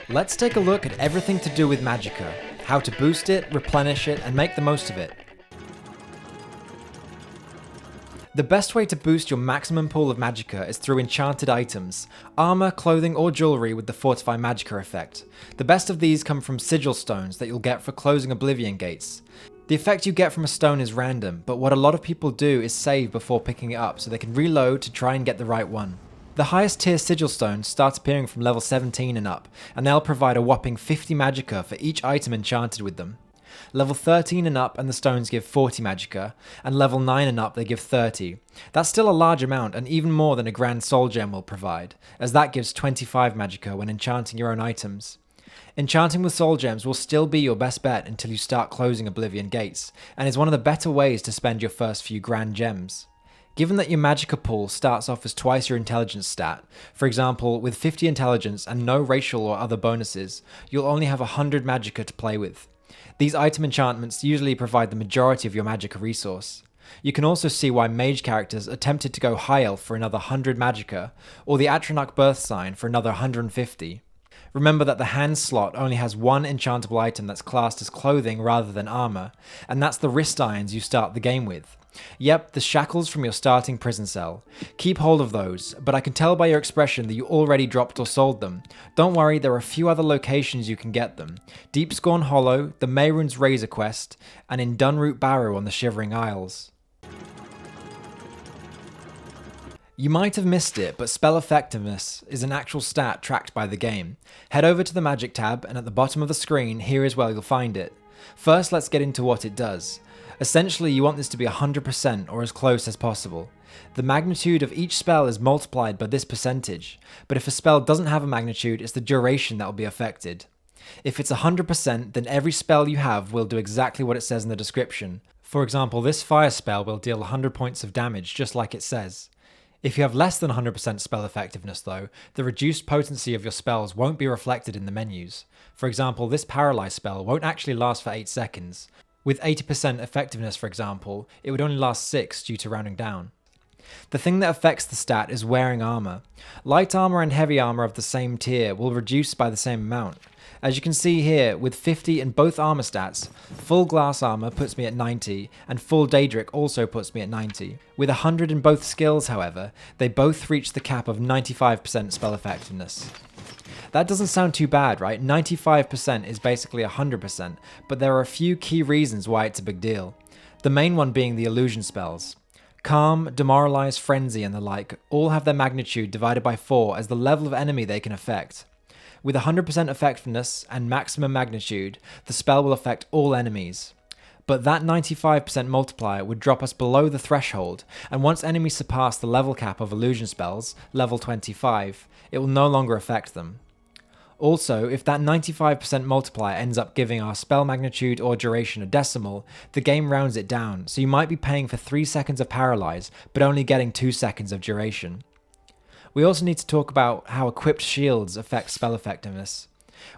Let's take a look at everything to do with Magicka, how to boost it, replenish it, and make the most of it. The best way to boost your maximum pool of Magicka is through enchanted items, armor, clothing, or jewelry with the Fortify Magicka effect. The best of these come from sigil stones that you'll get for closing Oblivion gates. The effect you get from a stone is random, but what a lot of people do is save before picking it up so they can reload to try and get the right one. The highest tier sigil stones start appearing from level 17 and up, and they'll provide a whopping 50 Magicka for each item enchanted with them. Level 13 and up and the stones give 40 Magicka, and level 9 and up they give 30. That's still a large amount and even more than a Grand Soul Gem will provide, as that gives 25 Magicka when enchanting your own items. Enchanting with Soul Gems will still be your best bet until you start closing Oblivion gates, and is one of the better ways to spend your first few Grand Gems. Given that your Magicka pool starts off as twice your intelligence stat, for example with 50 intelligence and no racial or other bonuses, you'll only have 100 Magicka to play with. These item enchantments usually provide the majority of your Magicka resource. You can also see why mage characters attempted to go High Elf for another 100 Magicka, or the Atronach Birth Sign for another 150. Remember that the hand slot only has one enchantable item that's classed as clothing rather than armor, and that's the wrist irons you start the game with. Yep, the shackles from your starting prison cell. Keep hold of those, but I can tell by your expression that you already dropped or sold them. Don't worry, there are a few other locations you can get them. Deep Scorn Hollow, the Mehrunes Razor Quest, and in Dunroot Barrow on the Shivering Isles. You might have missed it, but spell effectiveness is an actual stat tracked by the game. Head over to the Magic tab, and at the bottom of the screen, here is where you'll find it. First, let's get into what it does. Essentially, you want this to be 100% or as close as possible. The magnitude of each spell is multiplied by this percentage, but if a spell doesn't have a magnitude, it's the duration that will be affected. If it's 100%, then every spell you have will do exactly what it says in the description. For example, this fire spell will deal 100 points of damage, just like it says. If you have less than 100% spell effectiveness though, the reduced potency of your spells won't be reflected in the menus. For example, this Paralyze spell won't actually last for 8 seconds. With 80% effectiveness, for example, it would only last 6 due to rounding down. The thing that affects the stat is wearing armor. Light armor and heavy armor of the same tier will reduce by the same amount. As you can see here, with 50 in both armor stats, full glass armor puts me at 90, and full Daedric also puts me at 90. With 100 in both skills, however, they both reach the cap of 95% spell effectiveness. That doesn't sound too bad, right? 95% is basically 100%, but there are a few key reasons why it's a big deal. The main one being the illusion spells. Calm, Demoralize, Frenzy, and the like all have their magnitude divided by 4 as the level of enemy they can affect. With 100% effectiveness and maximum magnitude, the spell will affect all enemies. But that 95% multiplier would drop us below the threshold, and once enemies surpass the level cap of illusion spells, level 25, it will no longer affect them. Also, if that 95% multiplier ends up giving our spell magnitude or duration a decimal, the game rounds it down, so you might be paying for 3 seconds of Paralyze, but only getting 2 seconds of duration. We also need to talk about how equipped shields affect spell effectiveness.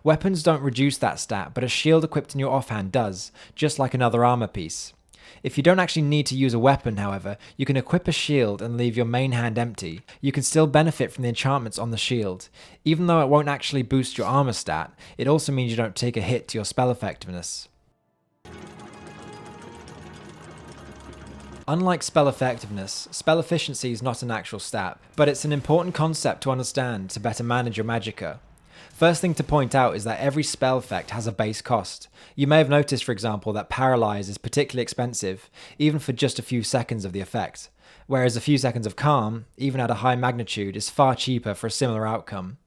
Weapons don't reduce that stat, but a shield equipped in your offhand does, just like another armor piece. If you don't actually need to use a weapon, however, you can equip a shield and leave your main hand empty. You can still benefit from the enchantments on the shield. Even though it won't actually boost your armor stat, it also means you don't take a hit to your spell effectiveness. Unlike spell effectiveness, spell efficiency is not an actual stat, but it's an important concept to understand to better manage your Magicka. First thing to point out is that every spell effect has a base cost. You may have noticed, for example, that Paralyze is particularly expensive, even for just a few seconds of the effect, whereas a few seconds of Calm, even at a high magnitude, is far cheaper for a similar outcome.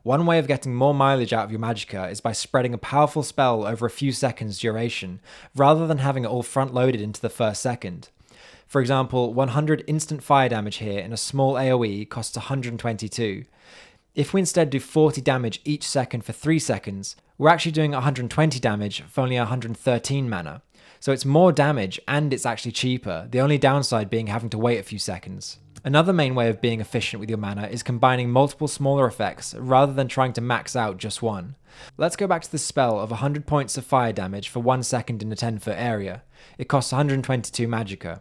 One way of getting more mileage out of your Magicka is by spreading a powerful spell over a few seconds duration, rather than having it all front-loaded into the first second. For example, 100 instant fire damage here in a small AoE costs 122. If we instead do 40 damage each second for 3 seconds, we're actually doing 120 damage for only 113 mana. So it's more damage and it's actually cheaper, the only downside being having to wait a few seconds. Another main way of being efficient with your mana is combining multiple smaller effects rather than trying to max out just one. Let's go back to the spell of 100 points of fire damage for 1 second in a 10-foot area. It costs 122 Magicka.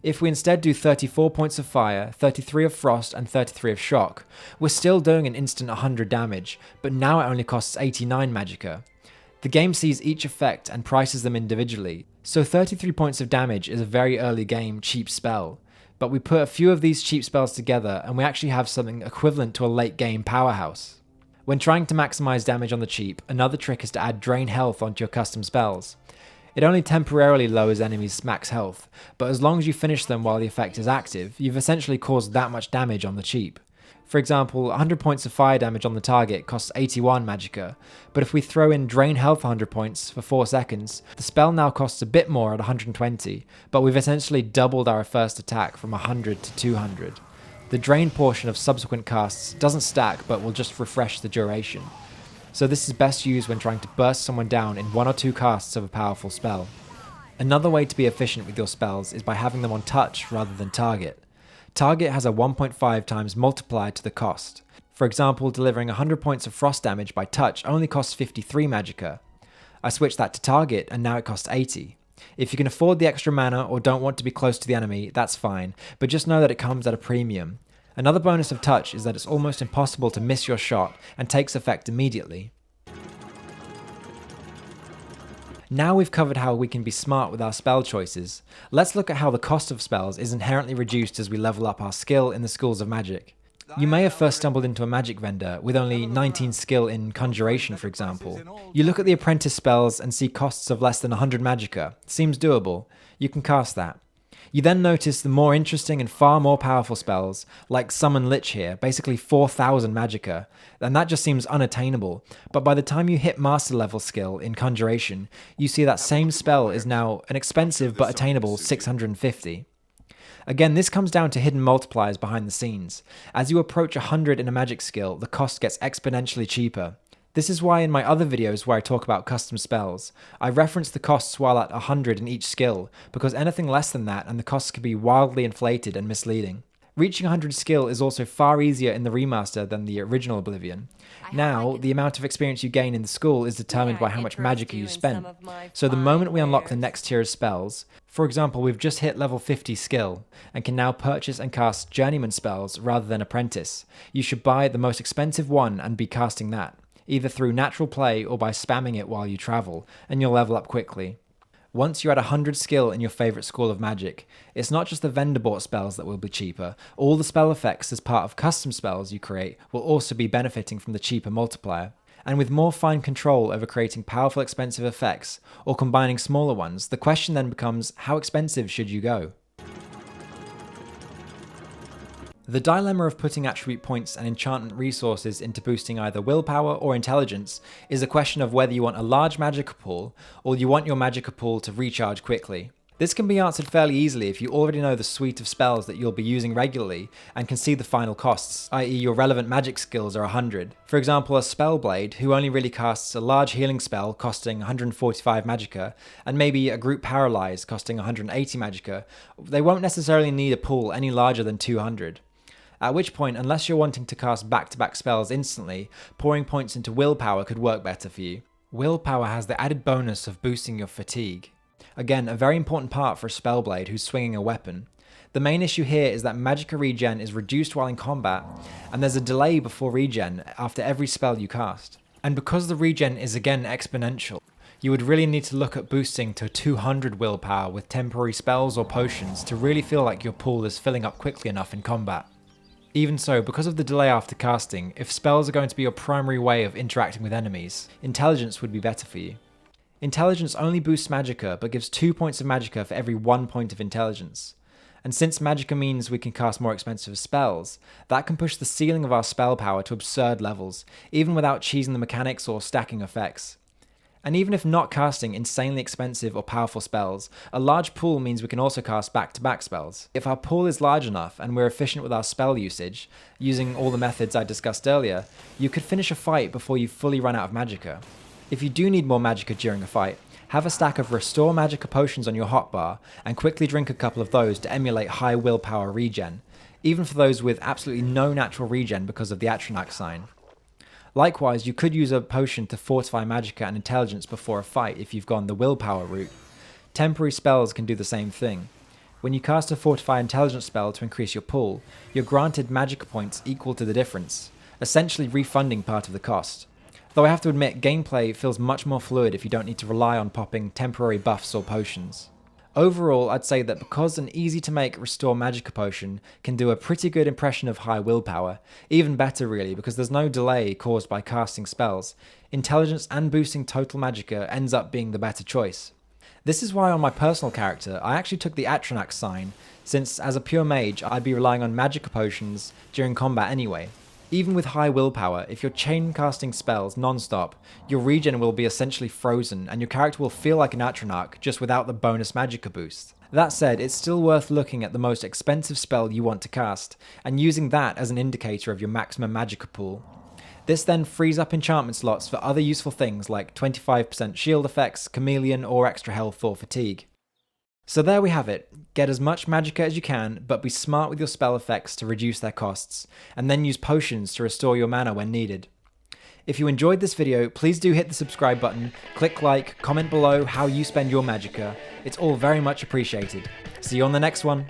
If we instead do 34 points of fire, 33 of frost, and 33 of shock, we're still doing an instant 100 damage, but now it only costs 89 Magicka. The game sees each effect and prices them individually, so 33 points of damage is a very early game cheap spell, but we put a few of these cheap spells together and we actually have something equivalent to a late game powerhouse. When trying to maximize damage on the cheap, another trick is to add drain health onto your custom spells. It only temporarily lowers enemies' max health, but as long as you finish them while the effect is active, you've essentially caused that much damage on the cheap. For example, 100 points of fire damage on the target costs 81 Magicka, but if we throw in drain health 100 points for 4 seconds, the spell now costs a bit more at 120, but we've essentially doubled our first attack from 100 to 200. The drain portion of subsequent casts doesn't stack but will just refresh the duration, so this is best used when trying to burst someone down in 1 or 2 casts of a powerful spell. Another way to be efficient with your spells is by having them on touch rather than target. Target has a 1.5 times multiplier to the cost. For example, delivering 100 points of frost damage by touch only costs 53 Magicka. I switched that to target and now it costs 80. If you can afford the extra mana or don't want to be close to the enemy, that's fine, but just know that it comes at a premium. Another bonus of touch is that it's almost impossible to miss your shot and takes effect immediately. Now we've covered how we can be smart with our spell choices, let's look at how the cost of spells is inherently reduced as we level up our skill in the schools of magic. You may have first stumbled into a magic vendor with only 19 skill in conjuration, for example. You look at the apprentice spells and see costs of less than 100 Magicka. Seems doable. You can cast that. You then notice the more interesting and far more powerful spells, like Summon Lich here, basically 4000 Magicka, and that just seems unattainable, but by the time you hit master level skill in Conjuration, you see that same spell is now an expensive but attainable 650. Again, this comes down to hidden multipliers behind the scenes. As you approach 100 in a magic skill, the cost gets exponentially cheaper. This is why in my other videos where I talk about custom spells, I reference the costs while at 100 in each skill, because anything less than that and the costs could be wildly inflated and misleading. Reaching 100 skill is also far easier in the remaster than the original Oblivion. Now, the amount of experience you gain in the school is determined by how much Magicka you spend. So the moment we unlock the next tier of spells, for example we've just hit level 50 skill, and can now purchase and cast journeyman spells rather than apprentice, you should buy the most expensive one and be casting that, either through natural play or by spamming it while you travel, and you'll level up quickly. Once you're at 100 skill in your favourite school of magic, it's not just the vendor bought spells that will be cheaper, all the spell effects as part of custom spells you create will also be benefiting from the cheaper multiplier. And with more fine control over creating powerful expensive effects, or combining smaller ones, the question then becomes, how expensive should you go? The dilemma of putting attribute points and enchantment resources into boosting either willpower or intelligence is a question of whether you want a large Magicka pool or you want your Magicka pool to recharge quickly. This can be answered fairly easily if you already know the suite of spells that you'll be using regularly and can see the final costs, i.e. your relevant magic skills are 100. For example, a Spellblade who only really casts a large healing spell costing 145 Magicka and maybe a group Paralyze costing 180 Magicka, they won't necessarily need a pool any larger than 200. At which point, unless you're wanting to cast back-to-back spells instantly, pouring points into Willpower could work better for you. Willpower has the added bonus of boosting your fatigue. Again, a very important part for a Spellblade who's swinging a weapon. The main issue here is that Magicka regen is reduced while in combat, and there's a delay before regen after every spell you cast. And because the regen is again exponential, you would really need to look at boosting to 200 willpower with temporary spells or potions to really feel like your pool is filling up quickly enough in combat. Even so, because of the delay after casting, if spells are going to be your primary way of interacting with enemies, intelligence would be better for you. Intelligence only boosts Magicka, but gives 2 points of Magicka for every 1 point of intelligence. And since Magicka means we can cast more expensive spells, that can push the ceiling of our spell power to absurd levels, even without cheesing the mechanics or stacking effects. And even if not casting insanely expensive or powerful spells, a large pool means we can also cast back-to-back spells. If our pool is large enough and we're efficient with our spell usage, using all the methods I discussed earlier, you could finish a fight before you fully run out of Magicka. If you do need more Magicka during a fight, have a stack of Restore Magicka potions on your hotbar and quickly drink a couple of those to emulate high willpower regen, even for those with absolutely no natural regen because of the Atronach sign. Likewise, you could use a potion to fortify Magicka and intelligence before a fight if you've gone the willpower route. Temporary spells can do the same thing. when you cast a Fortify Intelligence spell to increase your pool, you're granted Magicka points equal to the difference, essentially refunding part of the cost. Though I have to admit, gameplay feels much more fluid if you don't need to rely on popping temporary buffs or potions. Overall, I'd say that because an easy to make Restore Magicka potion can do a pretty good impression of high willpower, even better really because there's no delay caused by casting spells, intelligence and boosting total Magicka ends up being the better choice. This is why on my personal character, I actually took the Atronach sign, since as a pure mage, I'd be relying on Magicka potions during combat anyway. Even with high willpower, if you're chain casting spells non-stop, your regen will be essentially frozen and your character will feel like an Atronach just without the bonus Magicka boost. That said, it's still worth looking at the most expensive spell you want to cast, and using that as an indicator of your maximum Magicka pool. This then frees up enchantment slots for other useful things like 25% shield effects, chameleon, or extra health or fatigue. So there we have it. Get as much Magicka as you can, but be smart with your spell effects to reduce their costs, and then use potions to restore your mana when needed. If you enjoyed this video, please do hit the subscribe button, click like, comment below how you spend your Magicka. It's all very much appreciated. See you on the next one.